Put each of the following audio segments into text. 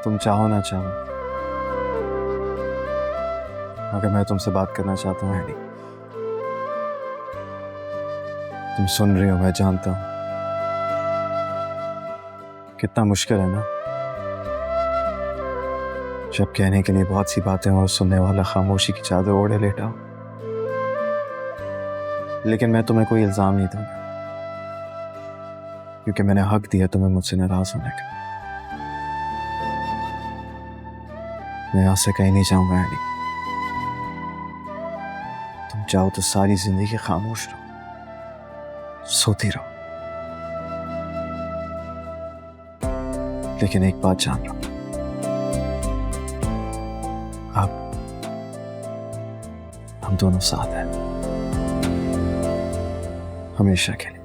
तुम चाहो ना चाहो, मगर मैं तुमसे बात करना चाहता हूँ हैडी। तुम सुन रही हो, मैं जानता हूँ कितना मुश्किल है ना, जब कहने के लिए बहुत सी बातें और सुनने वाला खामोशी की चादर ओढ़े लेटा हो। लेकिन मैं तुम्हें कोई इल्जाम नहीं दूंगा, क्योंकि मैंने हक दिया तुम्हें मुझसे नाराज होने का। मैं यहां से कहीं नहीं जाऊंगा हैडी। तुम चाहो तो सारी जिंदगी खामोश रहो, सोती रहो, लेकिन एक बात जान लो, अब हम दोनों साथ हैं, हमेशा के लिए।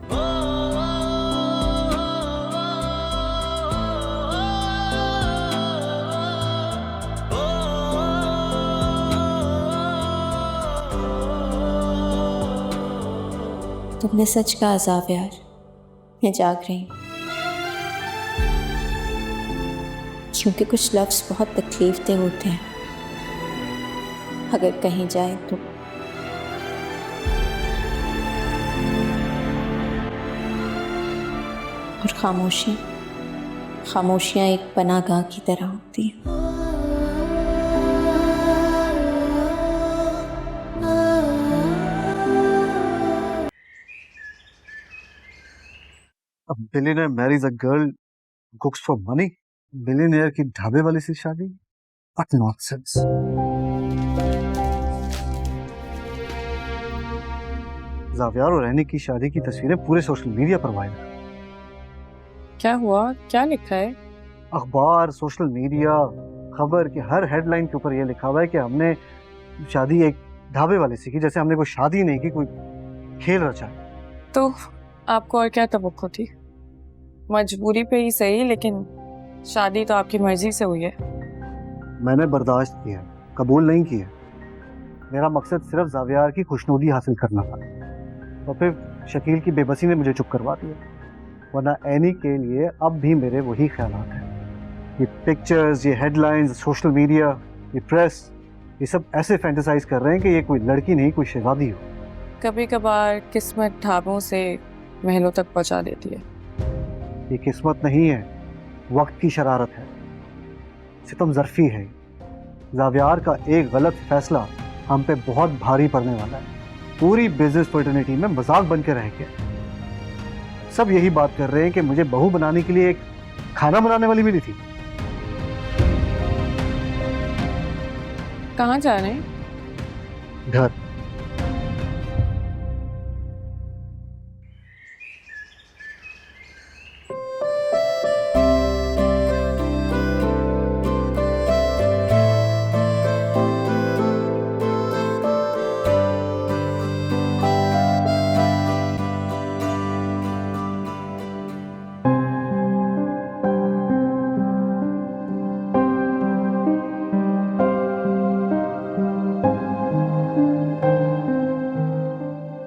तुमने सच कहा अज़ाब यार, मैं जाग रही हूँ, क्योंकि कुछ लफ्ज़ बहुत तकलीफ दे होते हैं अगर कहीं जाए तो। और खामोशियाँ एक पनाहगाह की तरह होती हैं। A billionaire marries a girl who cooks for money? Billionaire की ढाबे वाली से शादी? What nonsense! जावियार और रैनी की शादी की तस्वीरें पूरे सोशल मीडिया पर वायरल। क्या हुआ? क्या लिखा है? अखबार, सोशल मीडिया, खबर की हर हेडलाइन के ऊपर यह लिखा हुआ है कि हमने शादी एक ढाबे वाले से की, जैसे हमने कोई शादी नहीं की, कोई खेल रचा। तो आपको और क्या तवक्को थी? मजबूरी पे ही सही, लेकिन शादी तो आपकी मर्जी से हुई है। मैंने बर्दाश्त किया, कबूल नहीं किया। मेरा मकसद सिर्फ जावियार की खुशनुदी हासिल करना था, और फिर शकील की बेबसी ने मुझे चुप करवा दिया। वरना एनी के लिए अब भी मेरे वही ख्यालात हैं। ये पिक्चर्स, ये हेडलाइंस, सोशल मीडिया, ये प्रेस, ये सब ऐसे फैंटेसाइज कर रहे हैं कि ये कोई लड़की नहीं, कोई शहजादी हो। कभी कभार किस्मत ढाबों से महलों तक पहुंचा देती है। ये किस्मत नहीं है, वक्त की शरारत है, सितम ज़र्फी है। जावियार का एक गलत फैसला हम पे बहुत भारी पड़ने वाला है। पूरी बिजनेस फ्रेटर्निटी में मजाक बन के रह गया। सब यही बात कर रहे हैं कि मुझे बहू बनाने के लिए एक खाना बनाने वाली मिली थी। कहाँ जा रहे हैं? घर।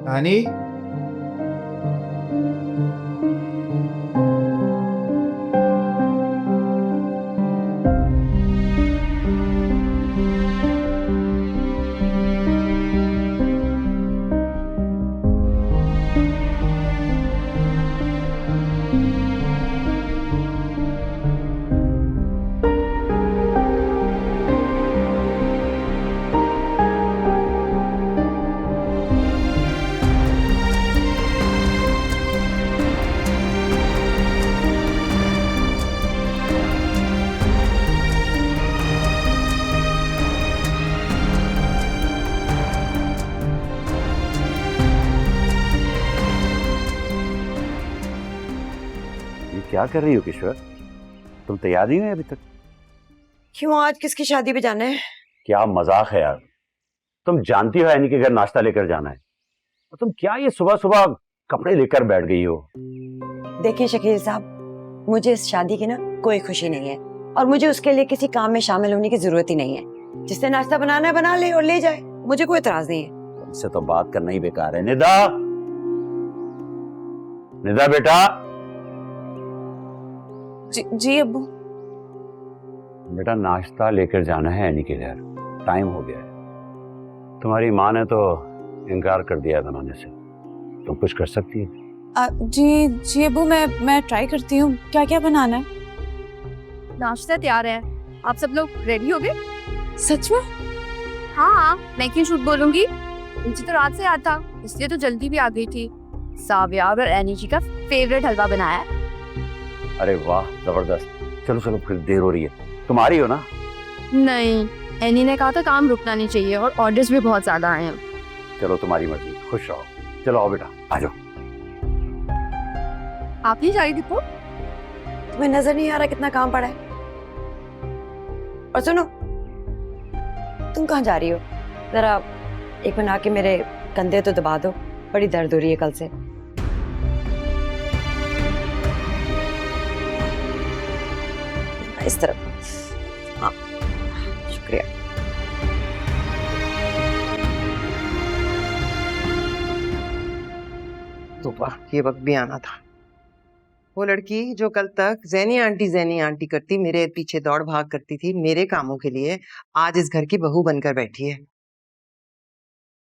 रानी, क्या कर रही हो किशोर? तुम तैयार नहीं हुए अभी तक? क्यों, आज किसकी शादी पे जाना है? क्या मजाक है यार। तुम जानती हो एनी के घर नाश्ता लेकर जाना है, और तुम क्या ये सुबह सुबह कपड़े लेकर बैठ गई हो? देखिए शकील साहब, मुझे इस शादी की ना कोई खुशी नहीं है, और मुझे उसके लिए किसी काम में शामिल होने की जरूरत ही नहीं है। जिसने नाश्ता बनाना है बना ले और ले जाए, मुझे कोई एतराज नहीं है। तुमसे तो बात करना ही बेकार है। निदा, निदा बेटा। जी अब्बू। बेटा नाश्ता लेकर जाना है एनी के लिए, टाइम हो गया है। तुम्हारी माँ ने तो इनकार कर दिया बनाने से, तुम कुछ कर सकती है? जी जी अबू, मैं ट्राई करती हूँ। क्या क्या बनाना है? नाश्ता तैयार है, आप सब लोग रेडी हो गए? सच में? हाँ, मैं क्यों झूठ बोलूंगी, मुझे तो रात से याद था, इसलिए तो जल्दी भी आ गई थी। सावियार और एनी जी का फेवरेट हलवा बनाया है। अरे वाह, जबरदस्त। चलो चलो, फिर देर हो रही है। तुम आ रही हो ना? नहीं, एनी ने कहा था काम रुकना नहीं चाहिए और ऑर्डर्स भी बहुत ज्यादा आए हैं। चलो तुम्हारी मर्जी, खुश रहो। चलो आओ बेटा, आ जाओ। आप नहीं जा रही दीपू? तुम्हें नजर नहीं आ रहा कितना काम पड़ा है? और सुनो, तुम कहाँ जा रही हो? जरा एक मिनट आके मेरे कंधे तो दबा दो, बड़ी दर्द हो रही है कल से। इस तरफ। हाँ, शुक्रिया। तो वाह, ये वक्त भी आना था। वो लड़की जो कल तक जैनी आंटी करती, मेरे पीछे दौड़ भाग करती थी मेरे कामों के लिए, आज इस घर की बहू बनकर बैठी है।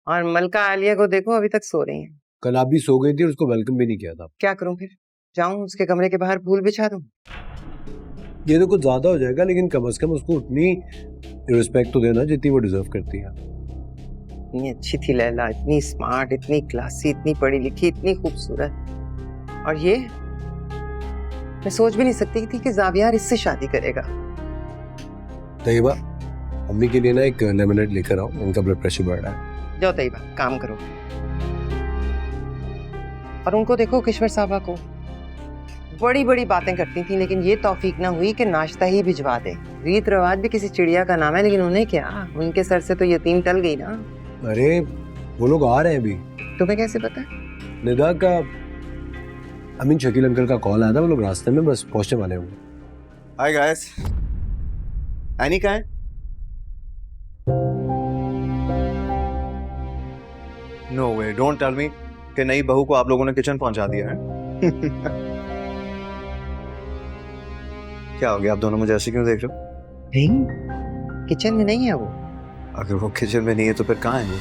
और मलका आलिया को देखो, अभी तक सो रही है। कल आप भी सो गई थी और उसको वेलकम भी नहीं किया था। क्या करूं फिर? जाऊं उसके कमरे के बाहर फूल बिछा दूं? ये तो कुछ ज्यादा हो जाएगा, लेकिन कम से कम उसको उतनी रिस्पेक्ट तो देना जितनी वो डिजर्व करती है। इतनी अच्छी थी लैला, इतनी स्मार्ट, इतनी क्लासी, इतनी पढ़ी लिखी, इतनी खूबसूरत। और ये मैं सोच भी नहीं सकती थी कि जावियार इससे शादी करेगा। तैयबा, अम्मी के लिए ना एक लेमनेड लेकर आओ, उनका ब्लड प्रेशर बढ़ रहा है। जाओ तैयबा, काम करो। और उनको देखो, किश्वर साहबा को बड़ी बड़ी बातें करती थी, लेकिन ये तौफीक ना हुई कि नाश्ता ही भिजवा दे। रीत रिवाज भी किसी चिड़िया का नाम है, लेकिन उन्हें क्या, उनके सर से तो यतीम टल गई ना। अरे वो लोग आ रहे हैं अभी। तुम्हें कैसे पता? निदा का, आई मीन शकील अंकल का कॉल आया था, वो लोग रास्ते में बस पहुंचने वाले होंगे। हाय गाइस, एनी कहाँ है? No way, don't tell me कि नई बहू को आप लोगों ने किचन पहुंचा दिया है। क्या हो गया, आप दोनों मुझे ऐसे क्यों देख रहे हो? नहीं, किचन में नहीं है वो। अगर वो किचन में नहीं है तो फिर कहाँ है वो?